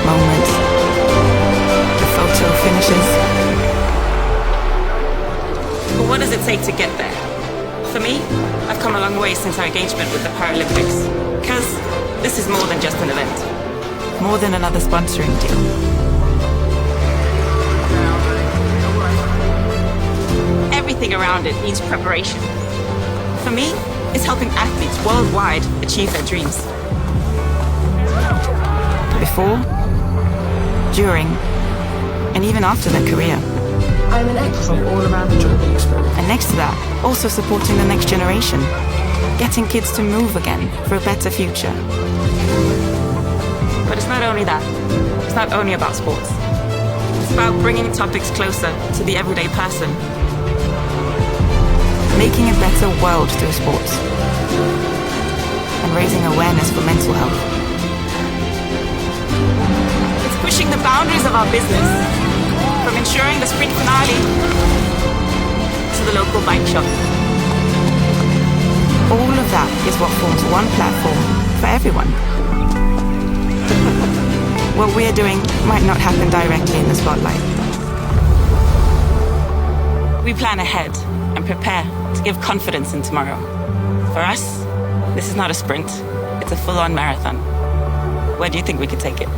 moments, the photo finishes. But what does it take to get there? For me, I've come a long way since our engagement with the Paralympics. Because this is more than just an event. More than another sponsoring deal. Everything around it needs preparation. For me, it's helping athletes worldwide achieve their dreams. Before, during, and even after their career. I'm an expert all around the Choco experience. And next to that, also supporting the next generation. Getting kids to move again for a better future. But it's not only that. It's not only about sports. It's about bringing topics closer to the everyday person. Making a better world through sports. And raising awareness for mental health. It's pushing the boundaries of our business. From ensuring the sprint finale to the local bike shop. All of that is what forms one platform for everyone. What we're doing might not happen directly in the spotlight. We plan ahead and prepare to give confidence in tomorrow. For us, this is not a sprint, it's a full-on marathon. Where do you think we could take it?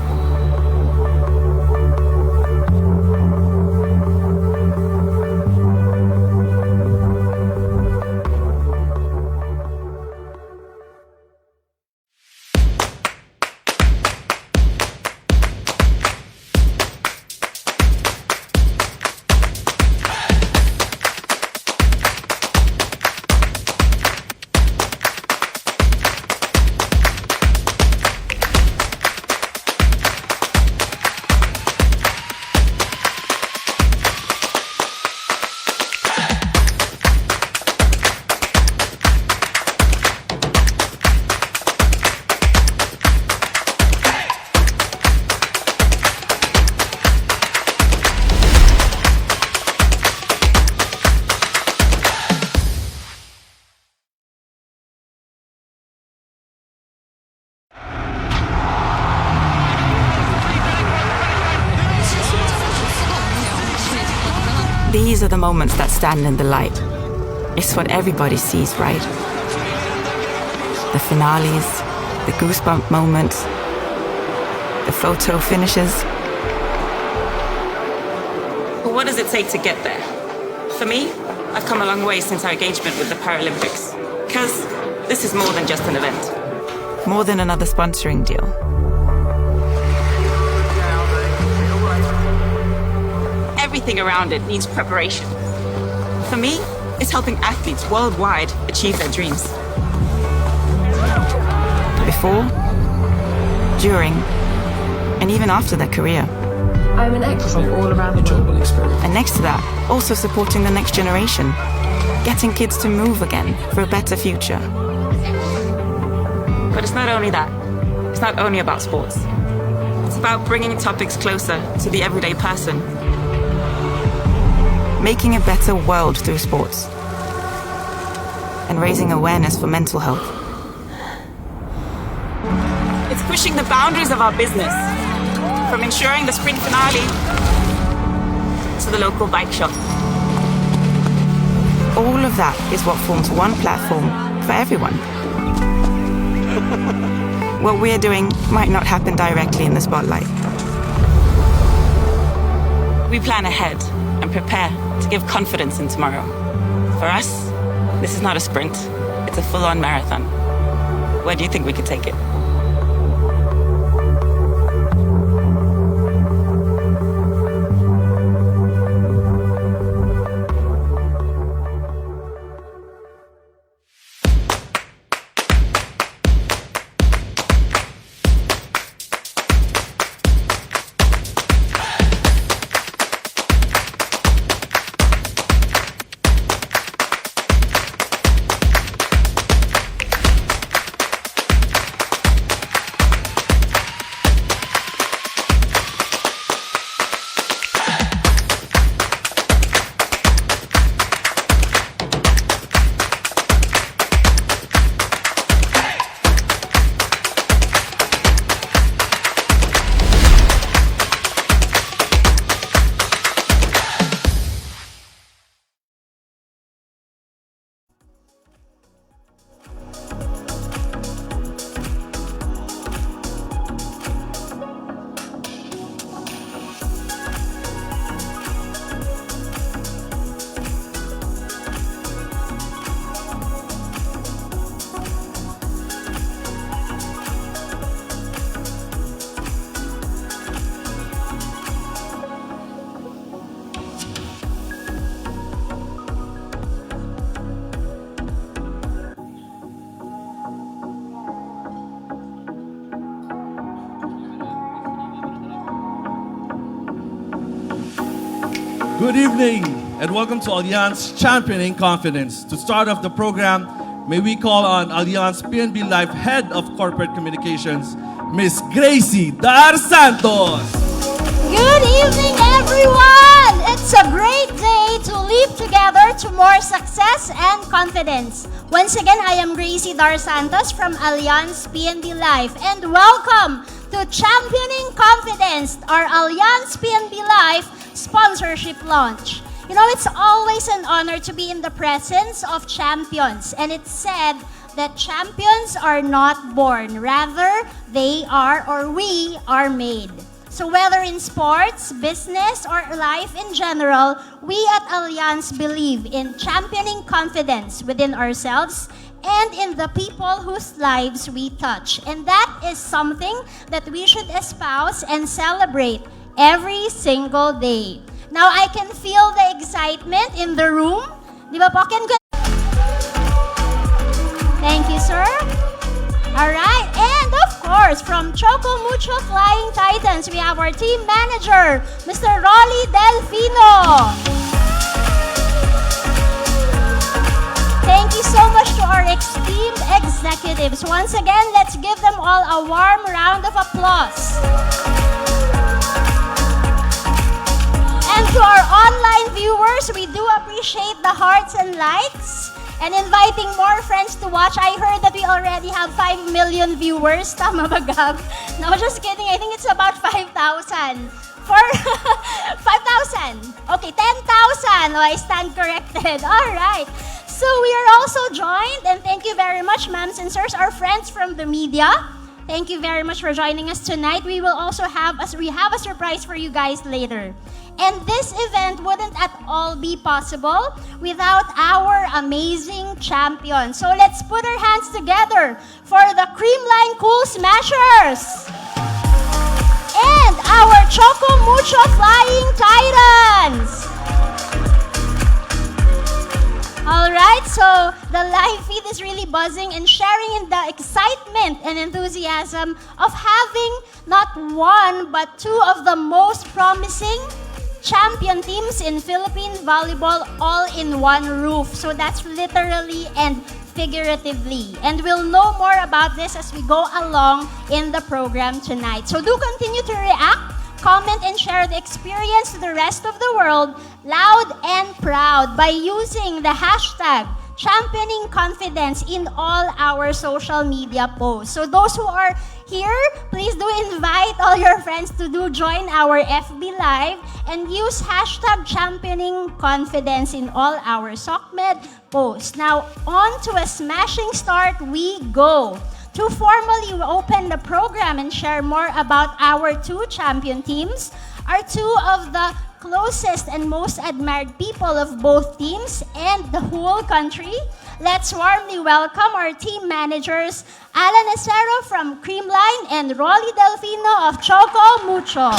These are the moments that stand in the light. It's what everybody sees, right? The finales, the goosebump moments, the photo finishes. But what does it take to get there? For me, I've come a long way since our engagement with the Paralympics. Because this is more than just an event. More than another sponsoring deal. Everything around it needs preparation. For me, it's helping athletes worldwide achieve their dreams. Before, during, and even after their career. I'm an expert all around the Choco experience. And next to that, also supporting the next generation. Getting kids to move again for a better future. But it's not only that. It's not only about sports. It's about bringing topics closer to the everyday person. Making a better world through sports. And raising awareness for mental health. It's pushing the boundaries of our business. From ensuring the sprint finale to the local bike shop. All of that is what forms one platform for everyone. What we're doing might not happen directly in the spotlight. We plan ahead and prepare to give confidence in tomorrow. For us, this is not a sprint, it's a full-on marathon. Where do you think we could take it? Good evening and welcome to Allianz Championing Confidence. To start off the program, may we call on Allianz PNB Life Head of Corporate Communications, Miss Gracie Dar Santos. Good evening, everyone! It's a great day to leap together to more success and confidence. Once again, I am Gracie Dar Santos from Allianz PNB Life, and welcome to Championing Confidence, our Allianz PNB Life sponsorship launch. You know, it's always an honor to be in the presence of champions, and it's said that champions are not born, rather they are or we are made. So whether in sports, business, or life in general, we at Allianz believe in championing confidence within ourselves and in the people whose lives we touch. And that is something that we should espouse and celebrate every single day. Now, I can feel the excitement in the room. Di ba po? Thank you, sir. All right. And of course, from Choco, Mucho, Flying Titans, we have our team manager, Mr. Rolly Delfino. Thank you so much to our esteemed executives. Once again, let's give them all a warm round of applause. And to our online viewers, we do appreciate the hearts and likes and inviting more friends to watch. I heard that we already have 5 million viewers. Tama ba, Gab? No, just kidding. I think it's about 5,000. For 5,000. Okay, 10,000. Oh, I stand corrected. All right. So we are also joined, and thank you very much, ma'ams and sirs, our friends from the media. Thank you very much for joining us tonight. We will also have a surprise for you guys later. And this event wouldn't at all be possible without our amazing champions. So let's put our hands together for the Creamline Cool Smashers and our Choco Mucho Flying Titans. Alright, so the live feed is really buzzing and sharing in the excitement and enthusiasm of having not one but two of the most promising champion teams in Philippine volleyball all in one roof. So that's literally and figuratively. And we'll know more about this as we go along in the program tonight. So do continue to react, comment, and share the experience to the rest of the world loud and proud by using the hashtag championing confidence in all our social media posts. So those who are here, please do invite all your friends to join our FB Live and use hashtag championing confidence in all our SOCMED posts. Now, on to a smashing start we go. To formally open the program and share more about our two champion teams are two of the closest and most admired people of both teams and the whole country. Let's warmly welcome our team managers, Alan Acero from Creamline and Rolly Delfino of Choco Mucho.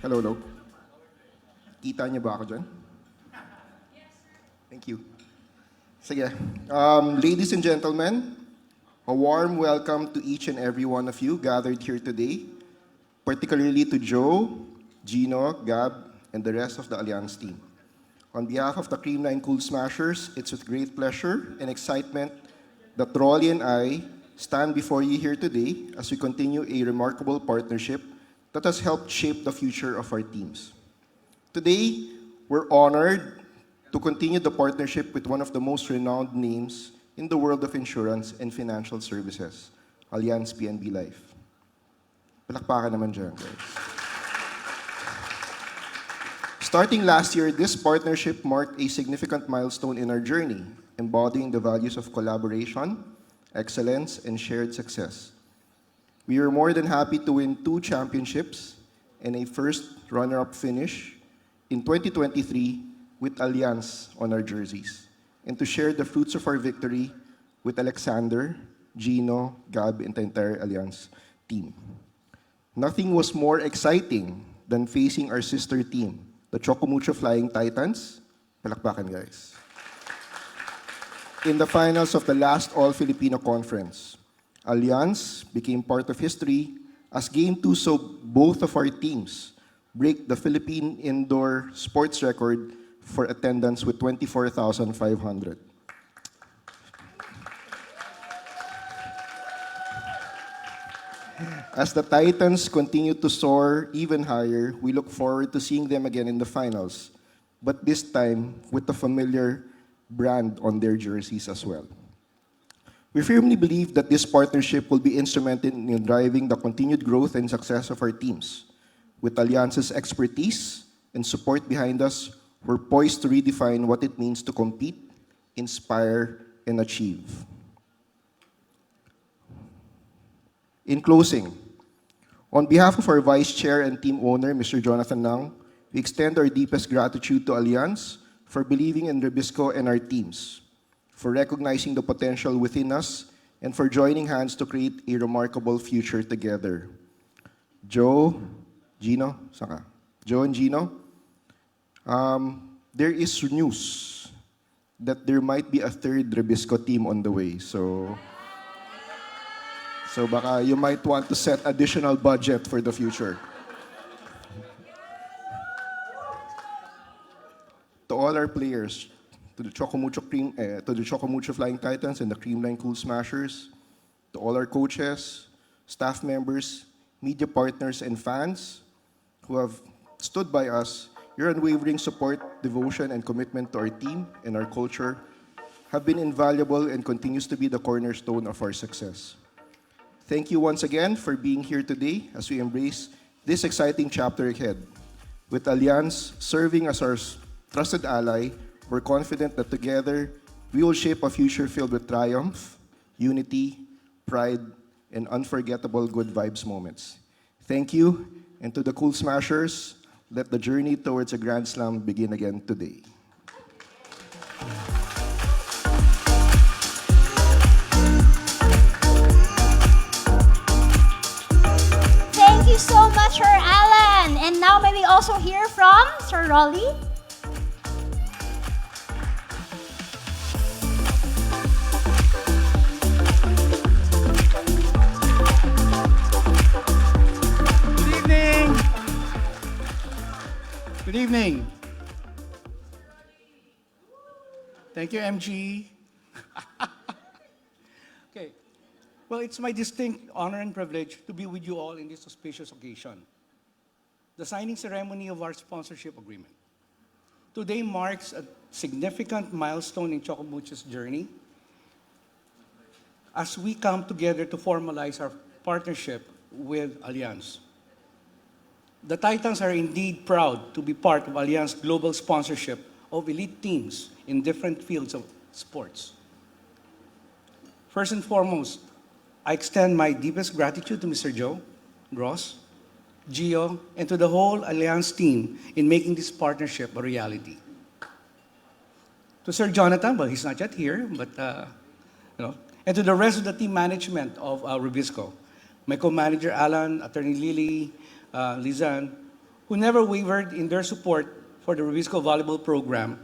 Hello, hello. Kita niyo ba ako dyan? Thank you. Sige. Ladies and gentlemen, a warm welcome to each and every one of you gathered here today, particularly to Joe, Gino, Gab, and the rest of the Allianz team. On behalf of the Creamline Cool Smashers, it's with great pleasure and excitement that Rolly and I stand before you here today as we continue a remarkable partnership that has helped shape the future of our teams. Today, we're honored to continue the partnership with one of the most renowned names in the world of insurance and financial services, Allianz PNB Life. Palakpakan naman dyan, guys. Starting last year, this partnership marked a significant milestone in our journey, embodying the values of collaboration, excellence, and shared success. We are more than happy to win 2 championships and a first runner-up finish in 2023 with Allianz on our jerseys, and to share the fruits of our victory with Alexander, Gino, Gab, and the entire Allianz team. Nothing was more exciting than facing our sister team, the Choco Mucho Flying Titans. Palakpakan, guys. in the finals of the last All-Filipino Conference. Allianz became part of history as Game 2 saw both of our teams break the Philippine indoor sports record for attendance with 24,500. As the Titans continue to soar even higher, we look forward to seeing them again in the finals, but this time with a familiar brand on their jerseys as well. We firmly believe that this partnership will be instrumental in driving the continued growth and success of our teams. With Allianz's expertise and support behind us, we're poised to redefine what it means to compete, inspire, and achieve. In closing, on behalf of our Vice Chair and Team Owner, Mr. Jonathan Nang, we extend our deepest gratitude to Allianz for believing in Rebisco and our teams, for recognizing the potential within us, and for joining hands to create a remarkable future together. Joe, Gino, saka? Joe and Gino, there is news that there might be a third Rebisco team on the way, so baka you might want to set additional budget for the future. To all our players, to the Choco Mucho Flying Titans and the Creamline Cool Smashers, to all our coaches, staff members, media partners, and fans who have stood by us, your unwavering support, devotion, and commitment to our team and our culture have been invaluable and continues to be the cornerstone of our success. Thank you once again for being here today as we embrace this exciting chapter ahead. With Allianz serving as our trusted ally, we're confident that together we will shape a future filled with triumph, unity, pride, and unforgettable good vibes moments. Thank you, and to the Cool Smashers, let the journey towards a Grand Slam begin again today. Thank you so much, Sir Alan. And now may we also hear from Sir Rolly? Good evening. Thank you, MG. Okay. Well, it's my distinct honor and privilege to be with you all in this auspicious occasion, the signing ceremony of our sponsorship agreement. Today marks a significant milestone in Choco Mucho's journey as we come together to formalize our partnership with Allianz. The Titans are indeed proud to be part of Allianz's global sponsorship of elite teams in different fields of sports. First and foremost, I extend my deepest gratitude to Mr. Joe, Ross, Gio, and to the whole Allianz team in making this partnership a reality. To Sir Jonathan, well, he's not yet here, but and to the rest of the team management of Rebisco, my co-manager Alan, Attorney Lily, Lizanne, who never wavered in their support for the Rebisco volleyball program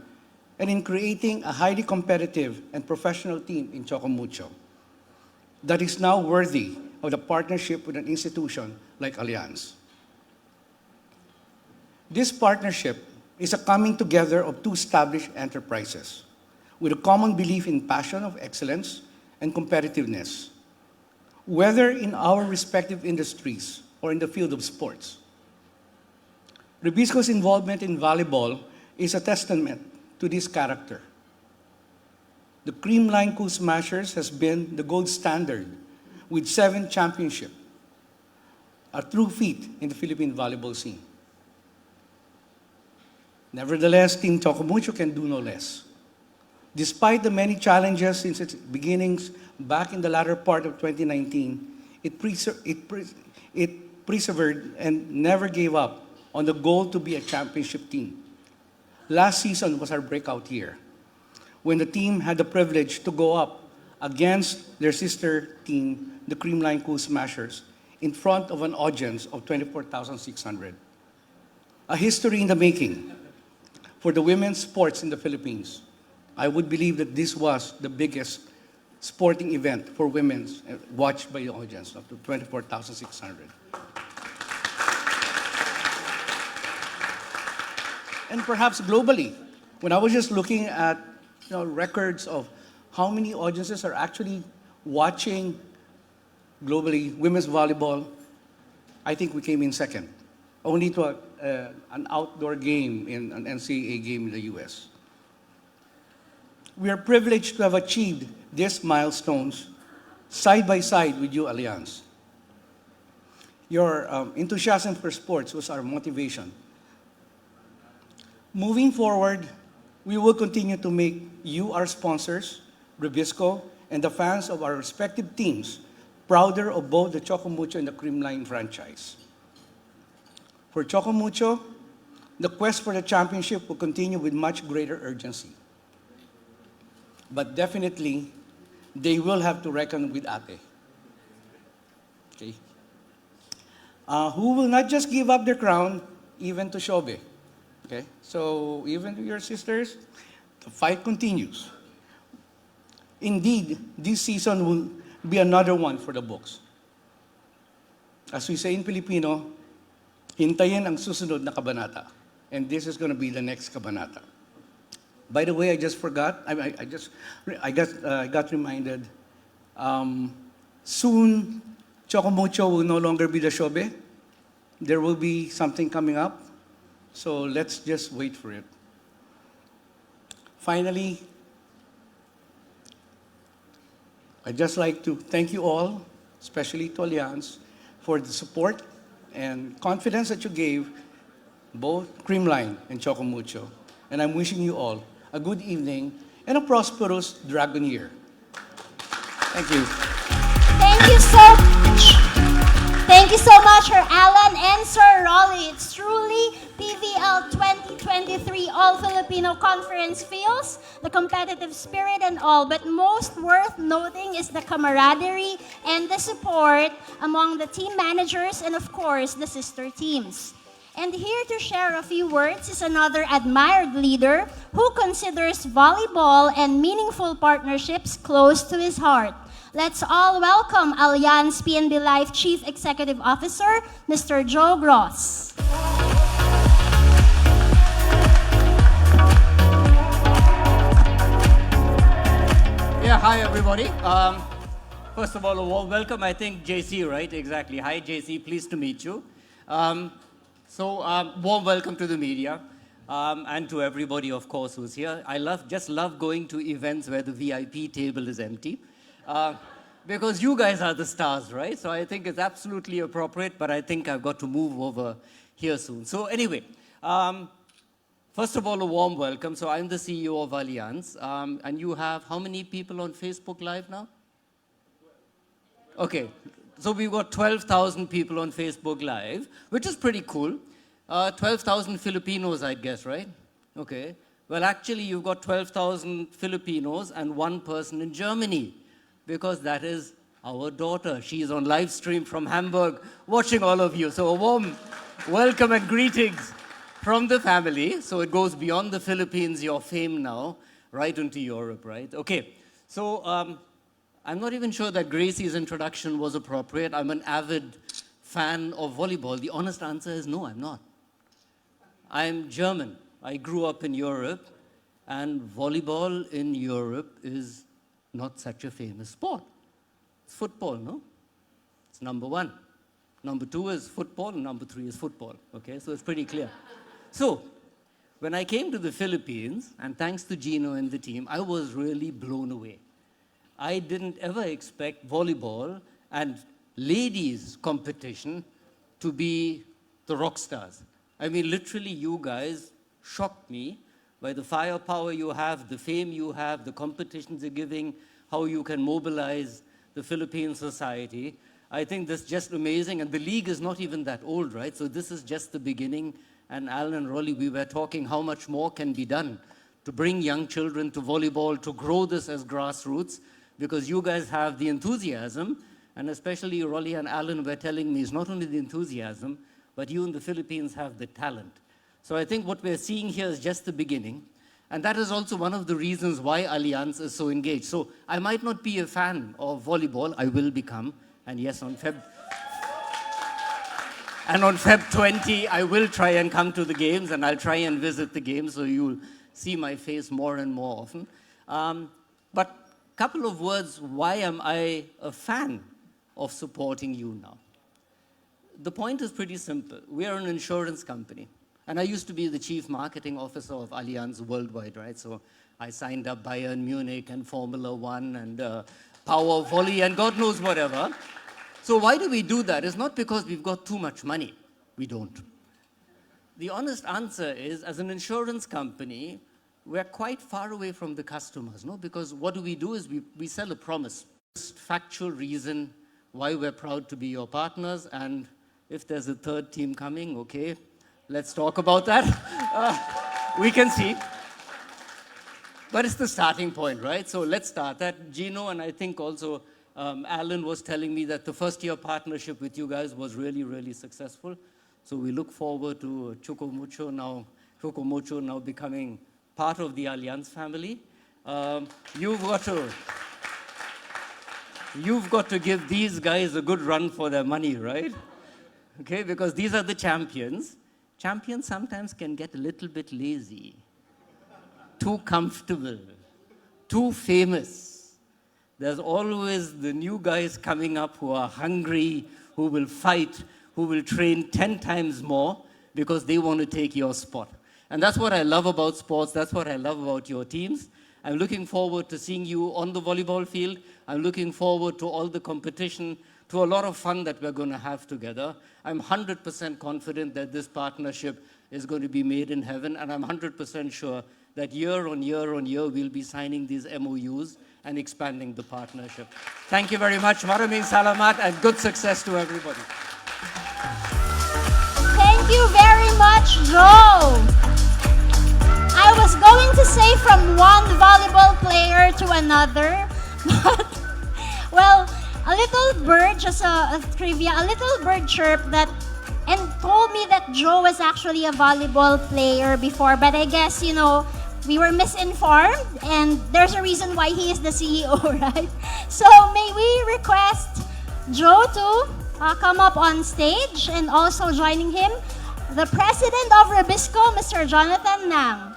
and in creating a highly competitive and professional team in Choco Mucho that is now worthy of the partnership with an institution like Allianz. This partnership is a coming together of two established enterprises with a common belief in passion of excellence and competitiveness, whether in our respective industries or in the field of sports. Rebisco's involvement in volleyball is a testament to this character. The Creamline Cool Smashers has been the gold standard with 7 championships, a true feat in the Philippine volleyball scene. Nevertheless, Team Choco Mucho can do no less. Despite the many challenges since its beginnings back in the latter part of 2019, it persevered and never gave up on the goal to be a championship team. Last season was our breakout year, when the team had the privilege to go up against their sister team, the Creamline Cool Smashers, in front of an audience of 24,600. A history in the making for the women's sports in the Philippines. I would believe that this was the biggest sporting event for women watched by the audience, up to 24,600. And perhaps globally, when I was just looking at records of how many audiences are actually watching globally women's volleyball, I think we came in second, only to an outdoor game in an NCAA game in the US. We are privileged to have achieved these milestones side by side with you, Allianz. Your enthusiasm for sports was our motivation. Moving forward, we will continue to make you, our sponsors, Rubisco, and the fans of our respective teams prouder of both the Choco Mucho and the Creamline franchise. For Choco Mucho, the quest for the championship will continue with much greater urgency. But definitely, they will have to reckon with Ate. Okay? Who will not just give up their crown, even to Shobe. Okay? So, even to your sisters, the fight continues. Indeed, this season will be another one for the books. As we say in Filipino, hintayin ang susunod na kabanata. And this is going to be the next kabanata. By the way, I just forgot. I got reminded. Soon, Choco Mucho will no longer be the Shobe. There will be something coming up. So let's just wait for it. Finally, I'd just like to thank you all, especially to Allianz, for the support and confidence that you gave both Creamline and Choco Mucho. And I'm wishing you all a good evening and a prosperous Dragon Year. Thank you. Thank you so much. Thank you so much, Sir Alan and Sir Rolly. It's truly PVL 2023 All-Filipino Conference feels, the competitive spirit and all, but most worth noting is the camaraderie and the support among the team managers and, of course, the sister teams. And here to share a few words is another admired leader who considers volleyball and meaningful partnerships close to his heart. Let's all welcome Allianz PNB Life Chief Executive Officer, Mr. Joe Gross. Yeah, hi everybody. First of all, a warm welcome. I think JC, right? Exactly. Hi JC, pleased to meet you. Warm welcome to the media and to everybody, of course, who's here. I just love going to events where the VIP table is empty because you guys are the stars, right? So I think it's absolutely appropriate, but I think I've got to move over here soon. So anyway, first of all, a warm welcome. So I'm the CEO of Allianz, and you have how many people on Facebook Live now? Okay. So we've got 12,000 people on Facebook Live, which is pretty cool. 12,000 Filipinos, I guess, right? Okay. Well, actually, you've got 12,000 Filipinos and one person in Germany, because that is our daughter. She's on live stream from Hamburg, watching all of you. So a warm welcome and greetings from the family. So it goes beyond the Philippines, your fame now, right into Europe, right? Okay. So, I'm not even sure that Gracie's introduction was appropriate. I'm an avid fan of volleyball. The honest answer is no, I'm not. I'm German. I grew up in Europe, and volleyball in Europe is not such a famous sport. It's football, no? It's number one. Number two is football, and number three is football, okay? So it's pretty clear. So, when I came to the Philippines, and thanks to Gino and the team, I was really blown away. I didn't ever expect volleyball and ladies competition to be the rock stars. I mean, literally, you guys shocked me by the firepower you have, the fame you have, the competitions you're giving, how you can mobilize the Philippine society. I think that's just amazing, and the league is not even that old, right? So this is just the beginning, and Alan and Rolly, we were talking how much more can be done to bring young children to volleyball, to grow this as grassroots, because you guys have the enthusiasm, and especially Rolly and Alan were telling me it's not only the enthusiasm, but you in the Philippines have the talent. So I think what we're seeing here is just the beginning. And that is also one of the reasons why Allianz is so engaged. So I might not be a fan of volleyball. I will become. And yes, on Feb 20, I will try and come to the games, and I'll try and visit the games, so you'll see my face more and more often. But a couple of words, why am I a fan of supporting you now? The point is pretty simple. We are an insurance company. And I used to be the chief marketing officer of Allianz worldwide, right? So I signed up Bayern Munich and Formula One and Power Volley and God knows whatever. So why do we do that? It's not because we've got too much money. We don't. The honest answer is, as an insurance company, we're quite far away from the customers, no? Because what do? Is we sell a promise. Factual reason why we're proud to be your partners, and if there's a third team coming, okay, let's talk about that. We can see. But it's the starting point, right? So let's start that. Gino, and I think also Alan was telling me that the first year partnership with you guys was really, really successful. So we look forward to Choco Mucho now becoming part of the Allianz family. You've got to give these guys a good run for their money, right? Okay, because these are the champions. Champions sometimes can get a little bit lazy, too comfortable, too famous. There's always the new guys coming up who are hungry, who will fight, who will train 10 times more because they want to take your spot. And that's what I love about sports. That's what I love about your teams. I'm looking forward to seeing you on the volleyball field. I'm looking forward to all the competition, to a lot of fun that we're going to have together. I'm 100% confident that this partnership is going to be made in heaven, and I'm 100% sure that year on year on year, we'll be signing these MOUs and expanding the partnership. Thank you very much. Maraming salamat, and good success to everybody. Thank you very much, Joe. I was going to say from one volleyball player to another, but, well, a little bird, just a trivia, a little bird chirped that and told me that Joe was actually a volleyball player before, but I guess, you know, we were misinformed, and there's a reason why he is the CEO, right? So may we request Joe to come up on stage, and also joining him, the president of Rebisco, Mr. Jonathan Nang.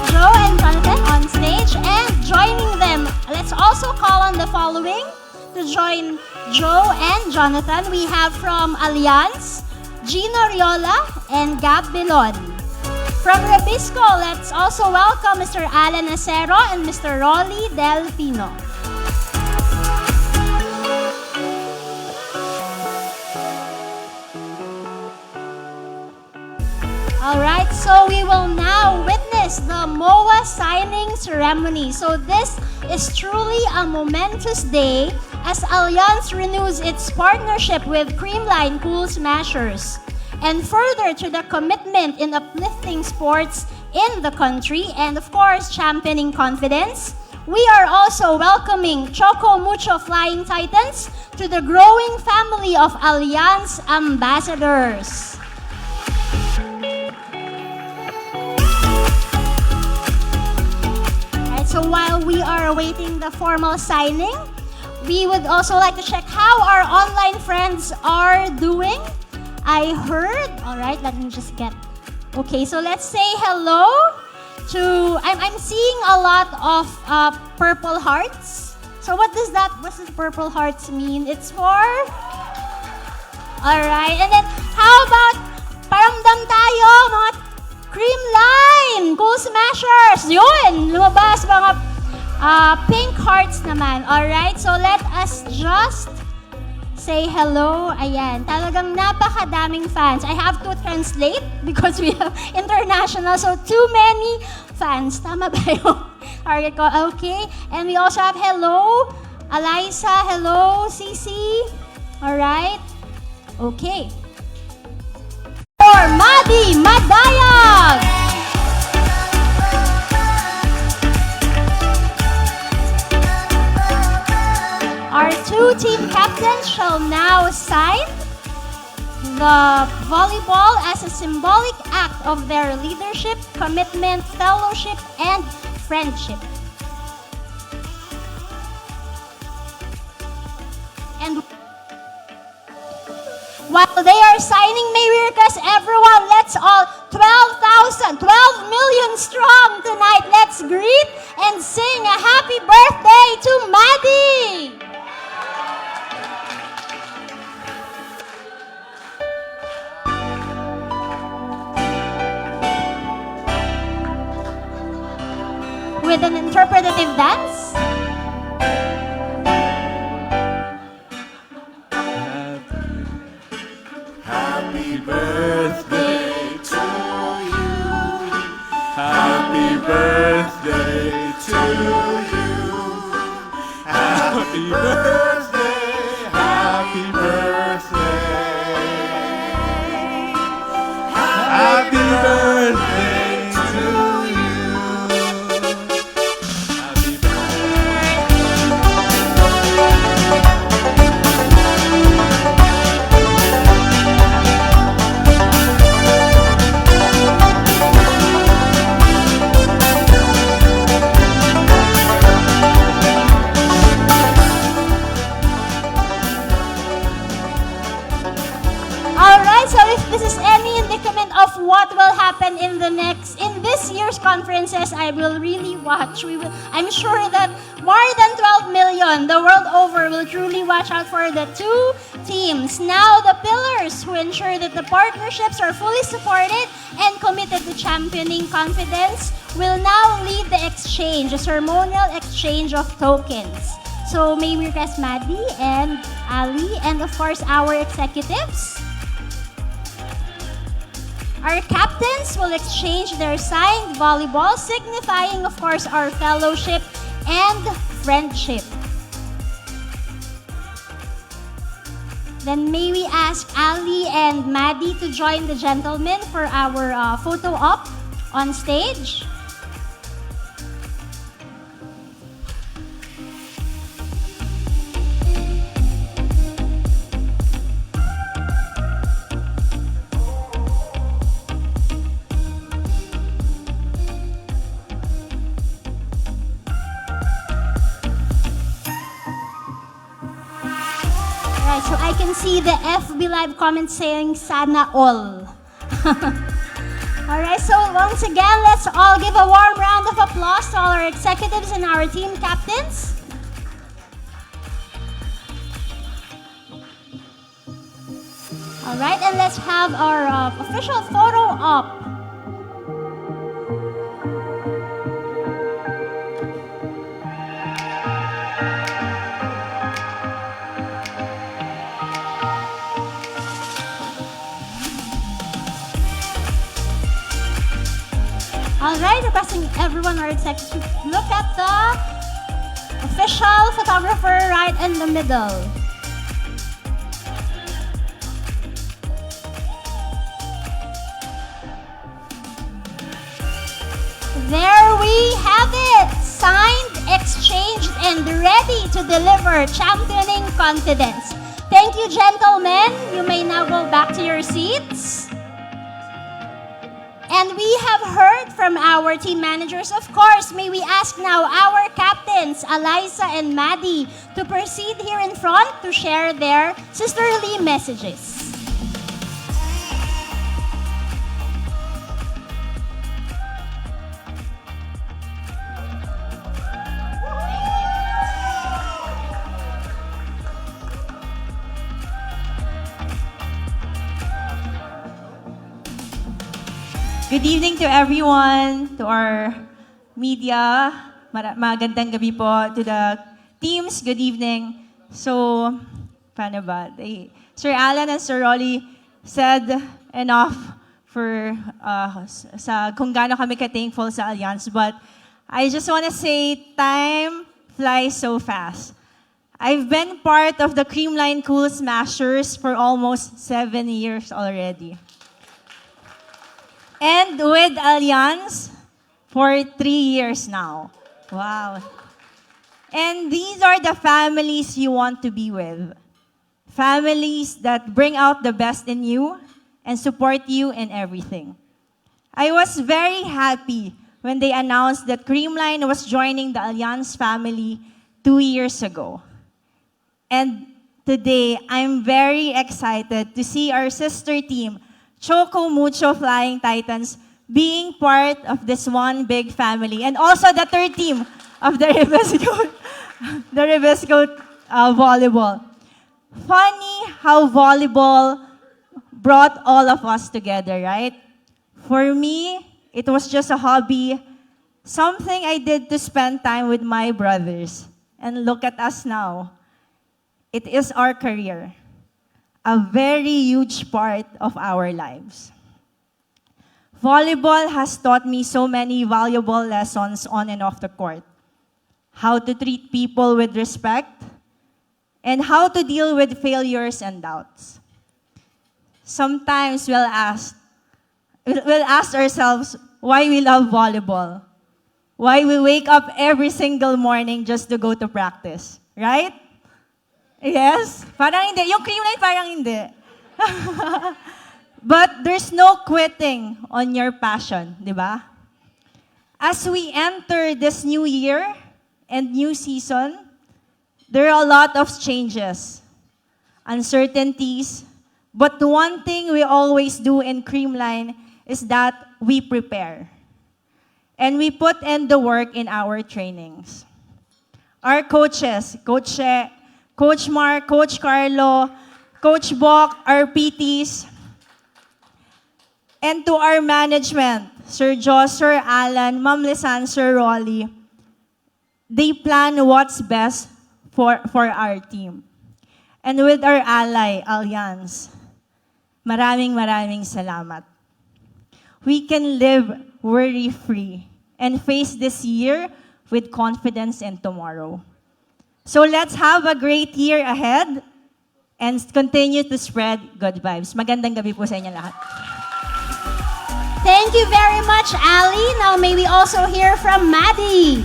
Joe and Jonathan on stage, and joining them, let's also call on the following to join Joe and Jonathan. We have from Allianz, Gino Riola and Gab Bilon. From Rebisco, let's also welcome Mr. Alan Acero and Mr. Rolly Delfino. Alright, so we will now witness the MOA signing ceremony. So this is truly a momentous day as Allianz renews its partnership with Creamline Cool Smashers. And further to the commitment in uplifting sports in the country and, of course, championing confidence, we are also welcoming Choco Mucho Flying Titans to the growing family of Allianz ambassadors. Right, so while we are awaiting the formal signing, we would also like to check how our online friends are doing. I heard, all right, let me just get, okay, so let's say hello to, I'm seeing a lot of purple hearts. So what does purple hearts mean? It's for, all right, and then how about paramdam tayo, mga Creamline, Cool Smashers, yun, lumabas mga pink hearts naman, all right, so let us just say hello. Ayan, talagang napakadaming fans. I have to translate because we have international, so too many fans. Tama ba yung target ko? Okay. And we also have hello, Eliza, hello, Cici. Alright. Okay. For Madi Madayag. Our two team captains shall now sign the volleyball as a symbolic act of their leadership, commitment, fellowship, and friendship. And while they are signing, may we request everyone, let's all, 12 million strong tonight, let's greet and sing a happy birthday to Maddie! With an interpretative dance. Happy birthday to you. Happy birthday to you. Happy birthday. Happy birthday. Happy birthday to you. Happy Alright, so if this is any indicament of what will happen in this year's conferences, I will really watch. I'm sure that more than 12 million the world over will truly watch out for the two teams. Now the pillars who ensure that the partnerships are fully supported and committed to championing confidence will now lead the exchange, a ceremonial exchange of tokens. So may we request Maddie and Ali and of course our executives. Our captains will exchange their signed volleyball, signifying, of course, our fellowship and friendship. Then may we ask Ali and Maddie to join the gentlemen for our photo op on stage. So I can see the FB Live comments saying, Sana all. Alright, so once again, let's all give a warm round of applause to all our executives and our team captains. Alright, and let's have our official photo op. Alright, requesting everyone or executives to look at the official photographer right in the middle. There we have it! Signed, exchanged, and ready to deliver championing confidence. Thank you, gentlemen. You may now go back to your seats. And we have heard from our team managers. Of course, may we ask now our captains, Eliza and Maddie, to proceed here in front to share their sisterly messages. Good evening to everyone, to our media. Magandang gabi po to the teams. Good evening. So, paano ba? Sir Alan and Sir Rolly said enough for sa kung gaano kami ka-thankful sa Allianz. But I just want to say, time flies so fast. I've been part of the Creamline Cool Smashers for almost 7 years already. And with Allianz for 3 years now. Wow. And these are the families you want to be with. Families that bring out the best in you and support you in everything. I was very happy when they announced that Creamline was joining the Allianz family 2 years ago. And today, I'm very excited to see our sister team, Choco, Mucho, Flying Titans, being part of this one big family. And also the third team of the Revesco volleyball. Funny how volleyball brought all of us together, right? For me, it was just a hobby, something I did to spend time with my brothers. And look at us now. It is our career, a very huge part of our lives. Volleyball has taught me so many valuable lessons on and off the court. How to treat people with respect, and how to deal with failures and doubts. Sometimes we'll ask ourselves why we love volleyball, why we wake up every single morning just to go to practice, right? Yes? Parang hindi. Yung Creamline parang hindi. But there's no quitting on your passion, di ba? As we enter this new year and new season, there are a lot of changes, uncertainties, but one thing we always do in Creamline is that we prepare. And we put in the work in our trainings. Our coaches, Coach She, Coach Mark, Coach Carlo, Coach Bok, our PTs, and to our management, Sir Jo, Sir Alan, Ma'am Lisan, Sir Rolly, they plan what's best for our team. And with our ally, Allianz, maraming salamat. We can live worry-free and face this year with confidence in tomorrow. So let's have a great year ahead and continue to spread good vibes. Magandang gabi po sa inyo lahat. Thank you very much, Ali. Now may we also hear from Maddie.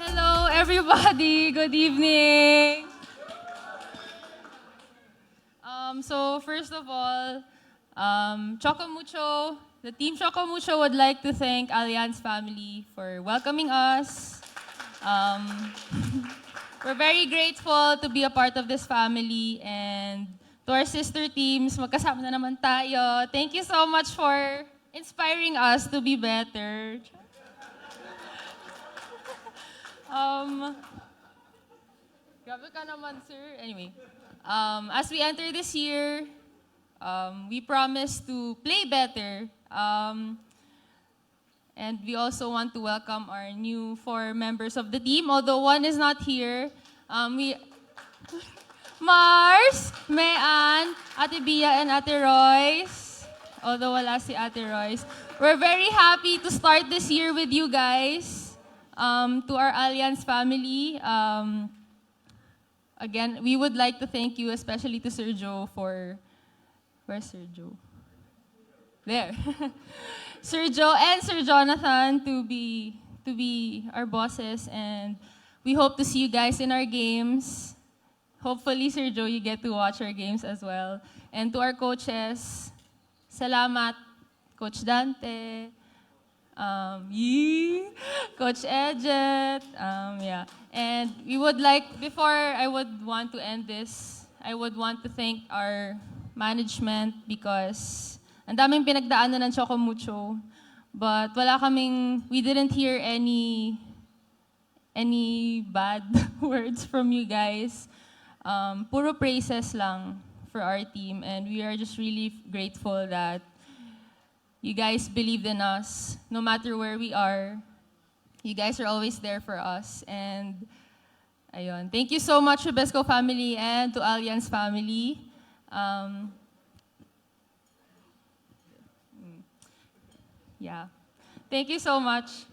Hello, everybody. Good evening. So first of all, Choco Mucho, the team Choco Mucho would like to thank Allianz family for welcoming us. We're very grateful to be a part of this family, and to our sister teams, magkasama na naman tayo. Thank you so much for inspiring us to be better. Grabe ka naman, sir. Anyway, as we enter this year, we promise to play better. And we also want to welcome our new 4 members of the team, although one is not here. Mars, Mayan, Ate Bia, and Ate Royce. Although wala si Ate Royce. We're very happy to start this year with you guys. To our Allianz family, again, we would like to thank you, especially to Sir Jo for... Where's Sir Jo? There. Sir Jo and Sir Jonathan to be our bosses, and we hope to see you guys in our games. Hopefully, Sir Jo, you get to watch our games as well. And to our coaches, salamat, Coach Dante, Coach Edget, yeah. And we would like, before I would want to end this, I would want to thank our management because ang daming pinagdaanan ng Choco Mucho, but we didn't hear any bad words from you guys. Puro praises lang for our team, and we are just really grateful that you guys believed in us. No matter where we are, you guys are always there for us. And ayun. Thank you so much to Revesco family and to Allianz family. Yeah. Thank you so much.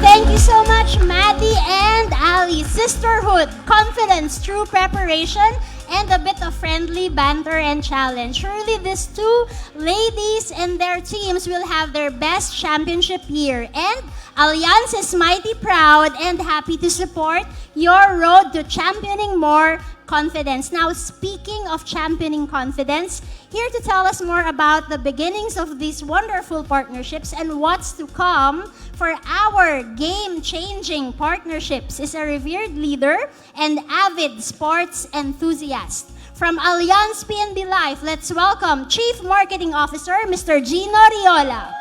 Thank you so much, Maddie and Ali. Sisterhood, confidence through preparation, and a bit of friendly banter and challenge. Surely these two ladies and their teams will have their best championship year. And Allianz is mighty proud and happy to support your road to championing more confidence. Now, speaking of championing confidence, here to tell us more about the beginnings of these wonderful partnerships and what's to come for our game-changing partnerships is a revered leader and avid sports enthusiast. From Allianz PNB Life, let's welcome Chief Marketing Officer, Mr. Gino Riola.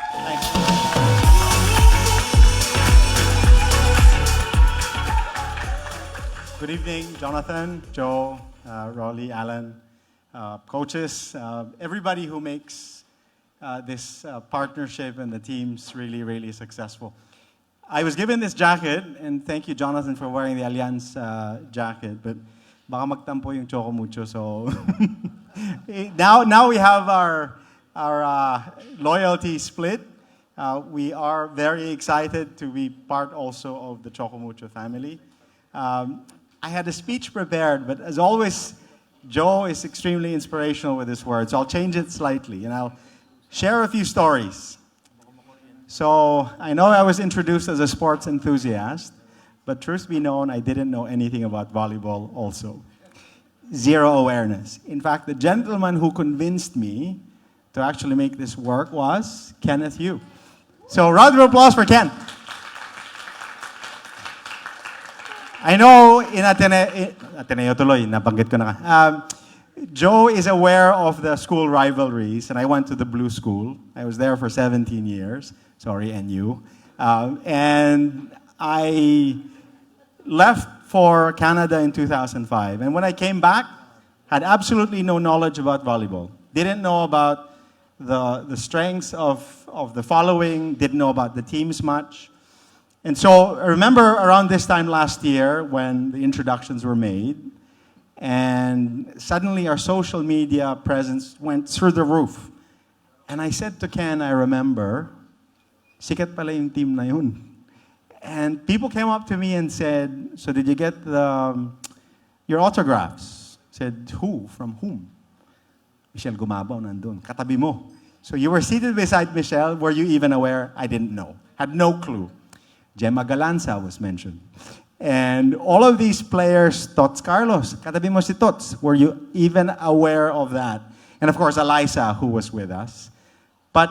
Good evening, Jonathan, Joe, Rolly, Alan, coaches, everybody who makes this partnership and the teams really, really successful. I was given this jacket, and thank you, Jonathan, for wearing the Allianz jacket, but baka magtampo yung Choco Mucho, so now we have our loyalty split. We are very excited to be part also of the Choco Mucho family. I had a speech prepared, but as always, Joe is extremely inspirational with his words. So I'll change it slightly, and I'll share a few stories. So I know I was introduced as a sports enthusiast, but truth be known, I didn't know anything about volleyball also. Zero awareness. In fact, the gentleman who convinced me to actually make this work was Kenneth Yu. So round of applause for Ken. I know in Ateneo tuloy, nabanggit ko na. Joe is aware of the school rivalries, and I went to the Blue School. I was there for 17 years. Sorry, NU. And I left for Canada in 2005. And when I came back, had absolutely no knowledge about volleyball. Didn't know about the strengths of the following, didn't know about the teams much. And so I remember around this time last year when the introductions were made, and suddenly our social media presence went through the roof. And I said to Ken, I remember, sikat pala yung team na yun. And people came up to me and said, so did you get your autographs? I said, who? From whom? Michelle Gumabaw nandun. Katabi mo. So you were seated beside Michelle. Were you even aware? I didn't know. Had no clue. Gemma Galanza was mentioned. And all of these players, Tots Carlos, katabi mo si Tots, were you even aware of that? And of course, Eliza, who was with us. But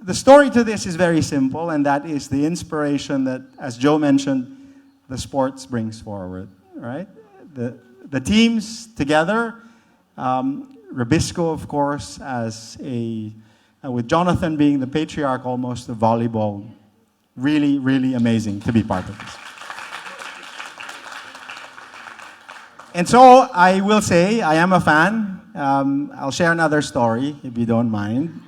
the story to this is very simple, and that is the inspiration that, as Joe mentioned, the sports brings forward, right? The teams together, Rubisco, of course, as with Jonathan being the patriarch almost of volleyball. Really, really amazing to be part of this. And so I will say I am a fan. I'll share another story, if you don't mind.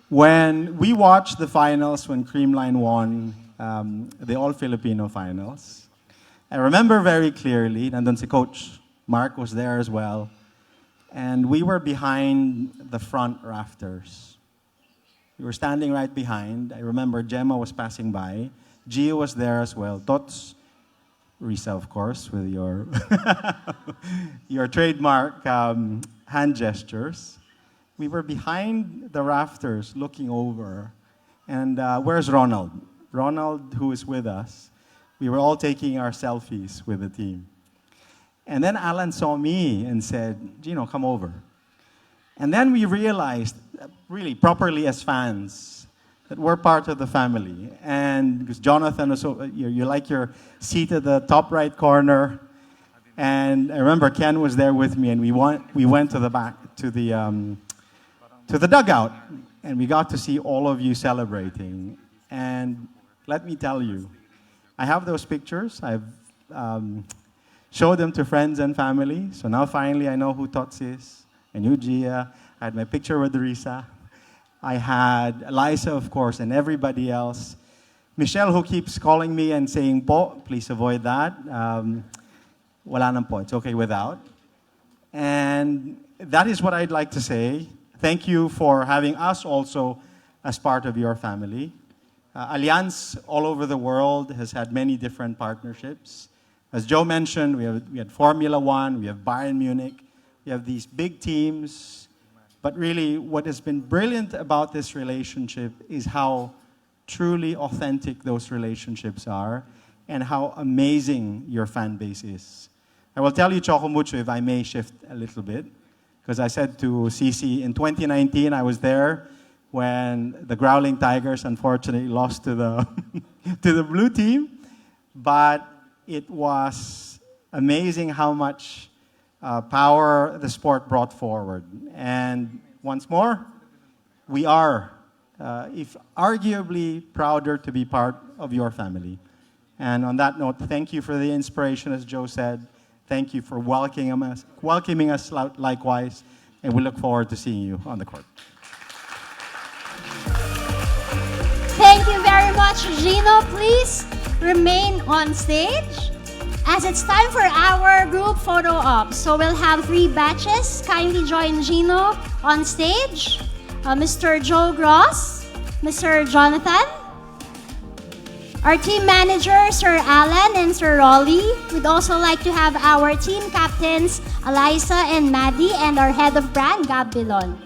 When we watched the finals, when Creamline won the All-Filipino finals, I remember very clearly, nandun si Coach Mark was there as well, and we were behind the front rafters. We were standing right behind. I remember Gemma was passing by. Gio was there as well. Tots, Risa, of course, with your your trademark hand gestures. We were behind the rafters looking over. And where's Ronald? Ronald, who is with us. We were all taking our selfies with the team. And then Alan saw me and said, Gino, come over. And then we realized, really properly as fans, that we're part of the family. And because Jonathan, you're seat at the top right corner. And I remember Ken was there with me, and we went to the back, to the dugout. And we got to see all of you celebrating. And let me tell you, I have those pictures. I've showed them to friends and family. So now finally I know who Tots is. I knew Gia. I had my picture with Risa. I had Eliza, of course, and everybody else. Michelle, who keeps calling me and saying, po, please avoid that. Wala nang po. It's okay without. And that is what I'd like to say. Thank you for having us also as part of your family. Allianz all over the world has had many different partnerships. As Joe mentioned, we had Formula One, we have Bayern Munich, you have these big teams, but really what has been brilliant about this relationship is how truly authentic those relationships are and how amazing your fan base is. I will tell you, Choco Mucho, if I may shift a little bit, because I said to CC, in 2019, I was there when the Growling Tigers unfortunately lost to the, to the blue team, but it was amazing how much power the sport brought forward. And once more, we are, if arguably, prouder to be part of your family. And on that note, thank you for the inspiration, as Joe said. Thank you for welcoming us likewise, and we look forward to seeing you on the court. Thank you very much, Gino. Please remain on stage as it's time for our group photo op. So we'll have 3 batches. Kindly join Gino on stage. Mr. Joe Gross, Mr. Jonathan, our team manager, Sir Alan and Sir Rolly. We'd also like to have our team captains, Eliza and Maddie, and our head of brand, Gab Bilon.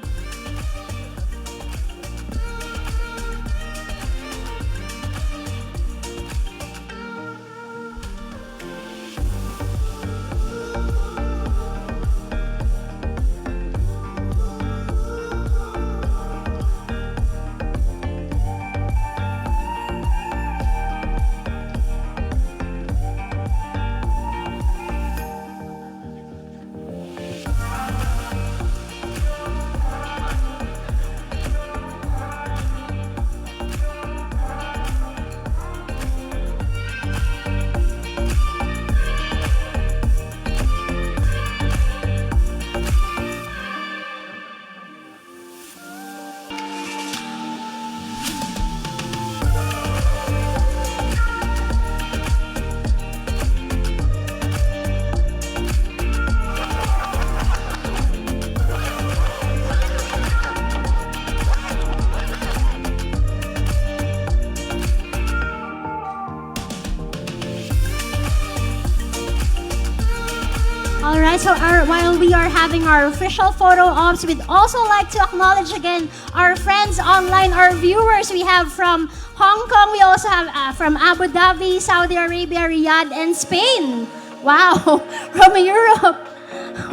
So while we are having our official photo ops, we'd also like to acknowledge again our friends online, our viewers. We have from Hong Kong, we also have from Abu Dhabi, Saudi Arabia, Riyadh, and Spain. Wow, from Europe.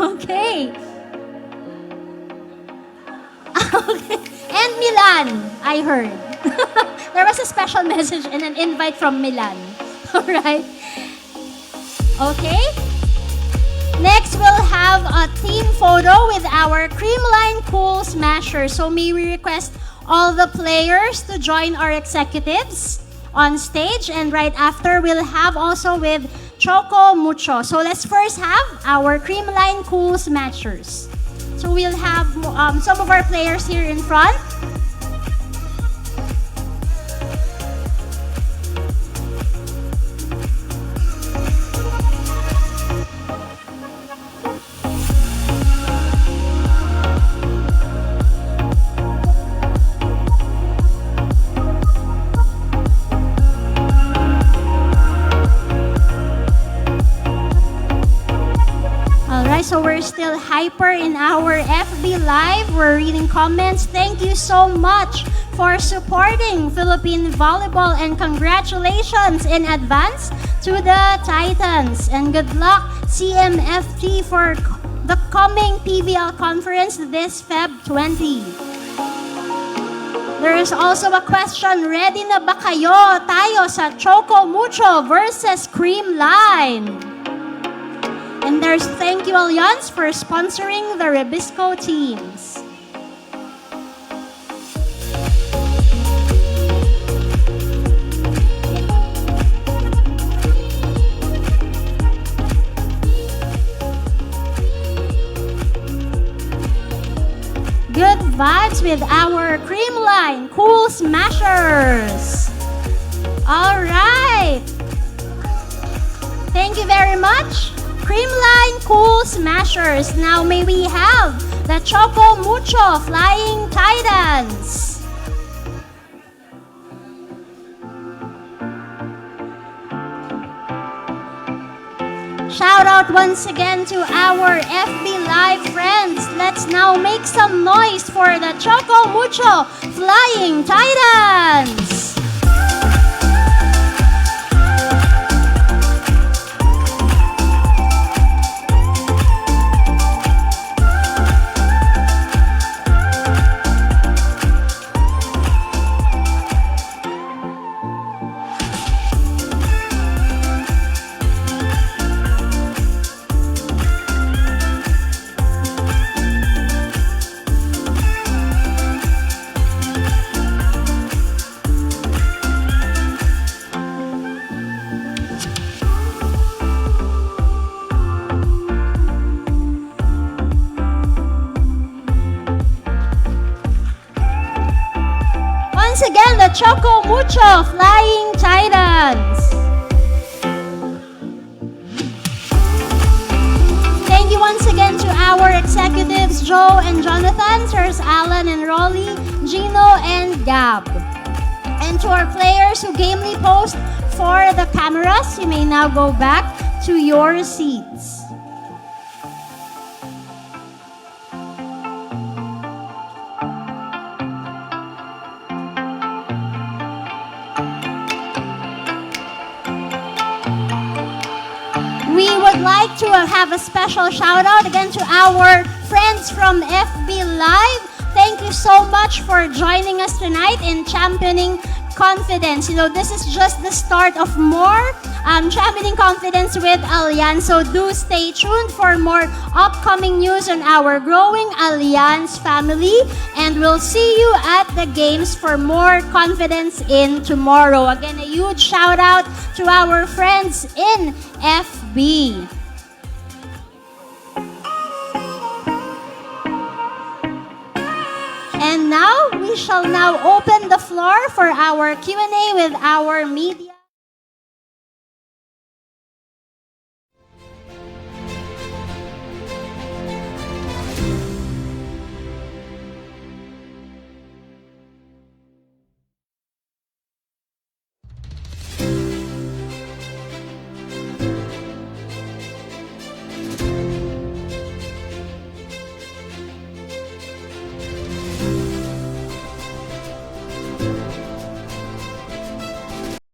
Okay. Okay. And Milan, I heard. There was a special message and an invite from Milan. All right. Okay. Next, we'll have a team photo with our Creamline Cool Smashers. So may we request all the players to join our executives on stage. And right after, we'll have also with Choco, Mucho. So let's first have our Creamline Cool Smashers. So we'll have some of our players here in front. So we're still hyper in our FB Live. We're reading comments. Thank you so much for supporting Philippine volleyball, and congratulations in advance to the Titans. And good luck, CMFT, for the coming PVL conference this Feb 20. There is also a question, ready na ba kayo tayo sa Choco Mucho versus Creamline? And there's thank you Allianz for sponsoring the Rebisco teams. Good vibes with our Creamline Cool Smashers. All right. Thank you very much. Creamline Cool Smashers. Now may we have the Choco Mucho Flying Titans. Shout out out once again to our FB Live friends. Let's now make some noise for the Choco Mucho Flying Titans. Once again, the Choco Mucho Flying Titans. Thank you once again to our executives, Joe and Jonathan, Sirs Alan and Rolly, Gino and Gab. And to our players who gamely posed for the cameras, you may now go back to your seats. We would like to have a special shout out again to our friends from FB Live. Thank you so much for joining us tonight in championing confidence. You know, this is just the start of more championing confidence with Allianz. So do stay tuned for more upcoming news on our growing Allianz family. And we'll see you at the games for more confidence in tomorrow. Again, a huge shout out to our friends in FB. And now, we shall now open the floor for our Q&A with our media.